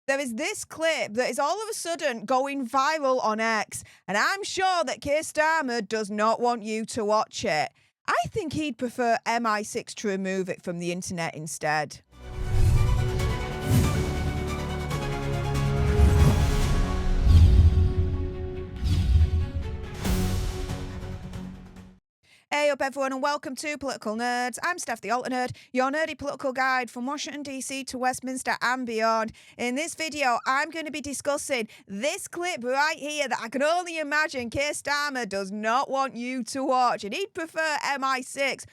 There is this clip that is all of a sudden going viral on X, and I'm sure that Keir Starmer does not want you to watch it. I think he'd prefer MI6 to remove it from the internet instead. Hey up everyone and welcome to Political Nerds. I'm Steph the Alter Nerd, your nerdy political guide from Washington DC to Westminster and beyond. In this video, I'm going to be discussing this clip right here that I can only imagine Keir Starmer does not want you to watch, and he'd prefer MI6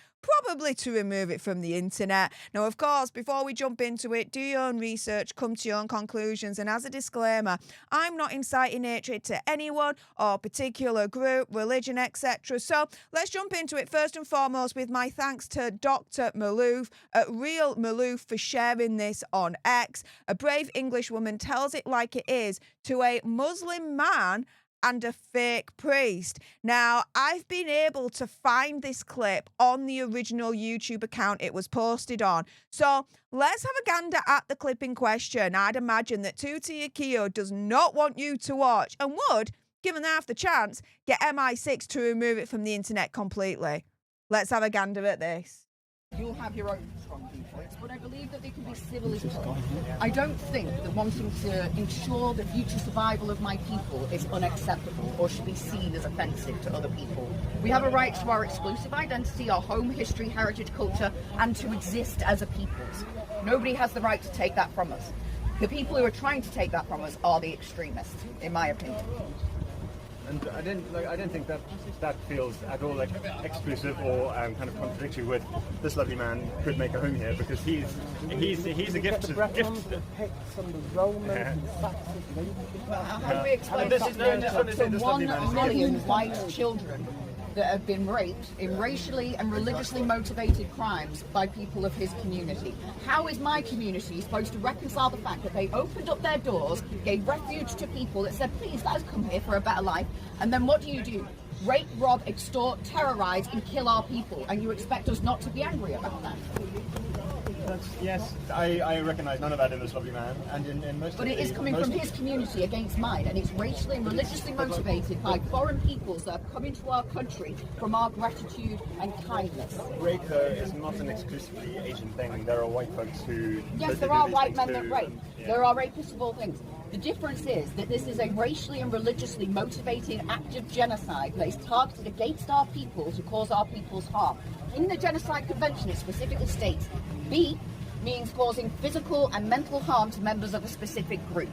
probably to remove it from the internet. Now, of course, before we jump into it, do your own research, come to your own conclusions, and as a disclaimer, I'm not inciting hatred to anyone or particular group, religion, etc. So let's jump into it first and foremost with my thanks to Dr. Malouf at Real Malouf for sharing this on X. A brave English woman tells it like it is to a Muslim man and a fake priest. Now, I've been able to find this clip on the original YouTube account it was posted on. So let's have a gander at the clip in question. I'd imagine that Keir does not want you to watch and would, given half the chance, get MI6 to remove it from the internet completely. Let's have a gander at this. You'll have your own strong viewpoints, but I believe that they can be civilly told. I don't think that wanting to ensure the future survival of my people is unacceptable or should be seen as offensive to other people. We have a right to our exclusive identity, our home, history, heritage, culture, and to exist as a peoples. Nobody has the right to take that from us. The people who are trying to take that from us are the extremists, in my opinion. And I didn't think that feels at all like exclusive or kind of contradictory with this lovely man could make a home here, because he's a gift to the Picts and the Romans and Saxons. How do we explain to 1 million white children that have been raped in racially and religiously motivated crimes by people of his community? How is my community supposed to reconcile the fact that they opened up their doors, gave refuge to people that said, please, let us come here for a better life, and then what do? Rape, rob, extort, terrorise and kill our people, and you expect us not to be angry about that? Yes, I recognise none of that in this lovely man, and in most. But it is coming from his community against mine, and it's racially and religiously motivated by foreign peoples that have come into our country from our gratitude and kindness. Rape, though, is not an exclusively Asian thing. There are white folks who. Yes, there are white men that rape. There are rapists of all things. The difference is that this is a racially and religiously motivated act of genocide that is targeted against our people to cause our peoples harm. In the Genocide Convention, it specifically states B means causing physical and mental harm to members of a specific group.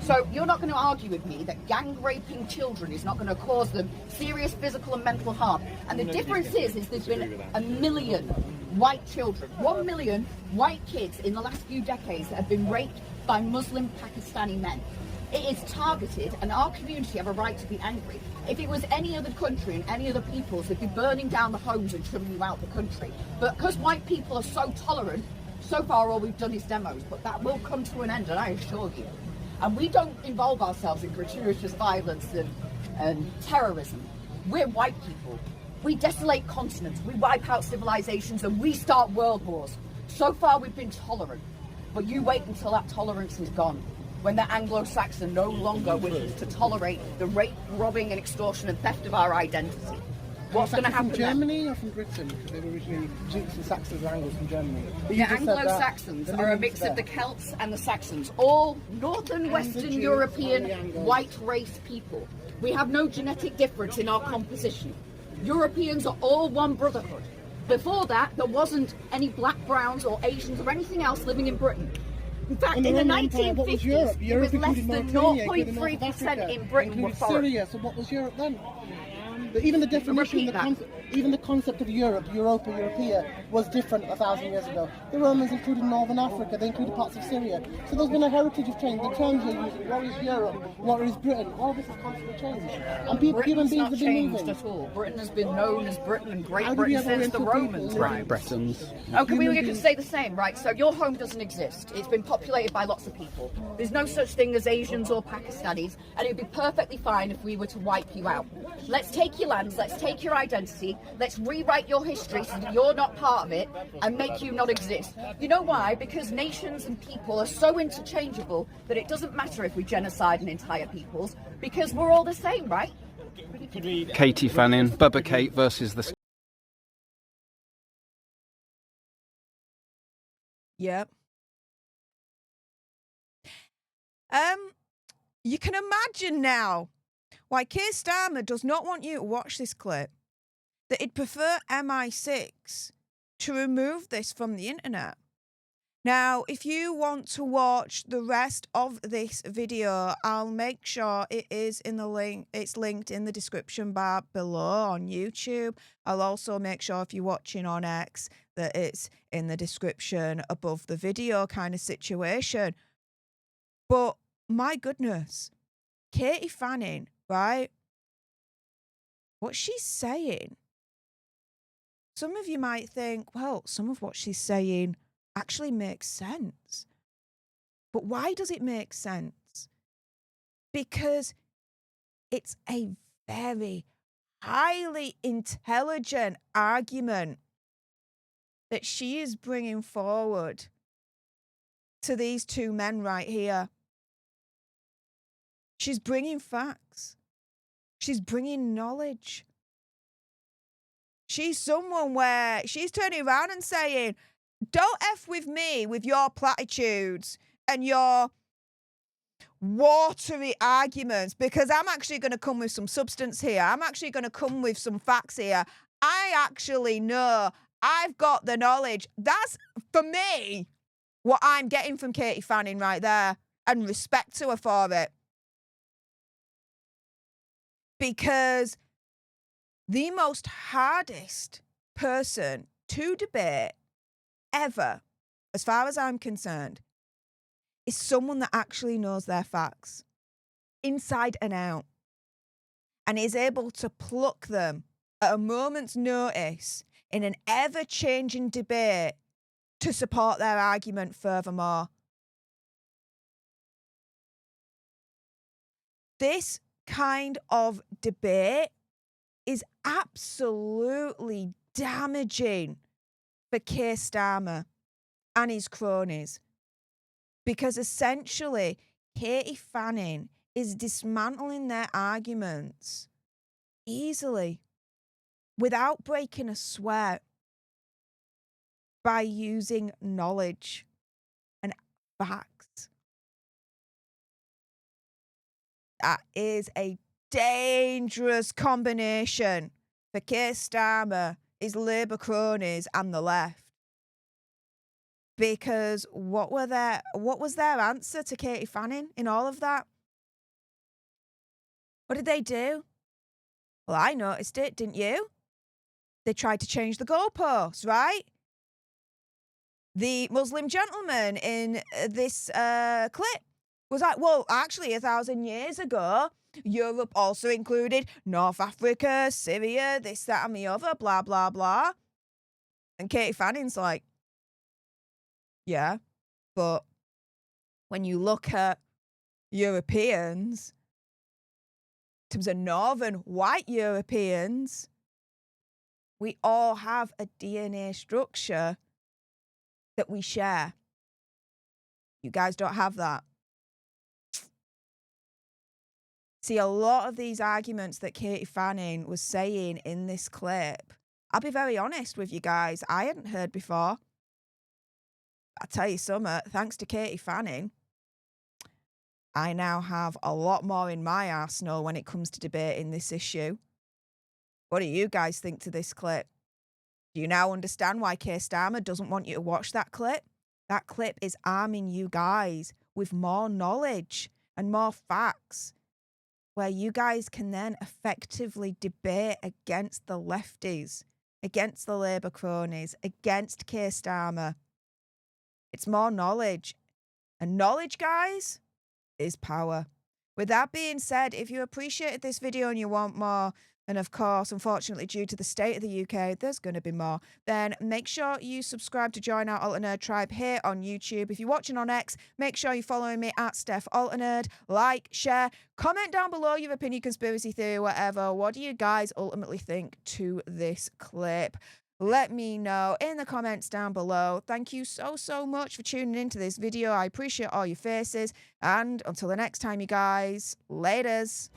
So you're not going to argue with me that gang raping children is not going to cause them serious physical and mental harm. And the difference is there's been 1 million white children, 1 million white kids in the last few decades that have been raped by Muslim Pakistani men. It is targeted, and our community have a right to be angry. If it was any other country and any other peoples, they'd be burning down the homes and shoving you out the country. But because white people are so tolerant, so far all we've done is demos, but that will come to an end, and I assure you. And we don't involve ourselves in gratuitous violence and terrorism. We're white people. We desolate continents, we wipe out civilizations, and we start world wars. So far we've been tolerant, but you wait until that tolerance is gone. When the Anglo-Saxon no longer wishes to tolerate the rape, robbing and extortion and theft of our identity. What's going to happen from Germany or from Britain? Because they were originally Jutes and Saxons and Angles from Germany. The Anglo-Saxons are a mix of the Celts and the Saxons, all northern Western European white race people. We have no genetic difference in our composition. Europeans are all one brotherhood. Before that, there wasn't any black, browns or Asians or anything else living in Britain. In fact, in the 1950s, it was less than 0.3% in Britain were foreign. Syria, so what was Europe then? But even the definition, even the concept of Europe, Europa, Europea, was different 1,000 years ago. The Romans included Northern Africa, they included parts of Syria. So there's been a heritage of change. The terms you're using, what is Europe, what is Britain, all this has constantly changed. And Britain's not changed at all. Britain has been known as Britain and Great Britain since the Romans. Right, Britons. Okay, we can say the same, right? So your home doesn't exist. It's been populated by lots of people. There's no such thing as Asians or Pakistanis, and it would be perfectly fine if we were to wipe you out. Let's take take your lands, let's take your identity, let's rewrite your history so that you're not part of it and make you not exist. You know why? Because nations and people are so interchangeable that it doesn't matter if we genocide an entire peoples, because we're all the same, right? Katie Fannin, Bubba Kate versus the... Yep. You can imagine now why Keir Starmer does not want you to watch this clip, that he'd prefer MI6 to remove this from the internet. Now, if you want to watch the rest of this video, I'll make sure it is in the link. It's linked in the description bar below on YouTube. I'll also make sure if you're watching on X that it's in the description above the video kind of situation. But my goodness, Katie Fannin, right? What she's saying, some of you might think, well, some of what she's saying actually makes sense. But why does it make sense? Because it's a very highly intelligent argument that she is bringing forward to these two men right here. She's bringing facts. She's bringing knowledge. She's someone where she's turning around and saying, don't F with me with your platitudes and your watery arguments, because I'm actually going to come with some substance here. I'm actually going to come with some facts here. I actually know. I've got the knowledge. That's, for me, what I'm getting from Katie Fannin right there, and respect to her for it. Because the most hardest person to debate ever, as far as I'm concerned, is someone that actually knows their facts inside and out and is able to pluck them at a moment's notice in an ever-changing debate to support their argument furthermore. This kind of debate is absolutely damaging for Keir Starmer and his cronies, because essentially Katie Fannin is dismantling their arguments easily without breaking a sweat by using knowledge and facts. That is a dangerous combination for Keir Starmer, his Labour cronies and the left. Because what was their answer to Katie Fannin in all of that? What did they do? Well, I noticed it, didn't you? They tried to change the goalposts, right? The Muslim gentleman in this clip was like, well, actually 1,000 years ago, Europe also included North Africa, Syria, this, that, and the other, blah, blah, blah. And Katie Fannin's like, yeah, but when you look at Europeans, in terms of northern white Europeans, we all have a DNA structure that we share. You guys don't have that. See, a lot of these arguments that Katie Fannin was saying in this clip, I'll be very honest with you guys, I hadn't heard before. I'll tell you something, thanks to Katie Fannin, I now have a lot more in my arsenal when it comes to debating this issue. What do you guys think to this clip? Do you now understand why Keir Starmer doesn't want you to watch that clip? That clip is arming you guys with more knowledge and more facts, where you guys can then effectively debate against the lefties, against the Labour cronies, against Keir Starmer. It's more knowledge. And knowledge, guys, is power. With that being said, if you appreciated this video and you want more, and of course, unfortunately, due to the state of the UK, there's going to be more, then make sure you subscribe to join our Alternerd tribe here on YouTube. If you're watching on X, make sure you're following me at Steph Alternerd. Like, share, comment down below your opinion, conspiracy theory, whatever. What do you guys ultimately think to this clip? Let me know in the comments down below. Thank you so much for tuning into this video. I appreciate all your faces. And until the next time, you guys, laters.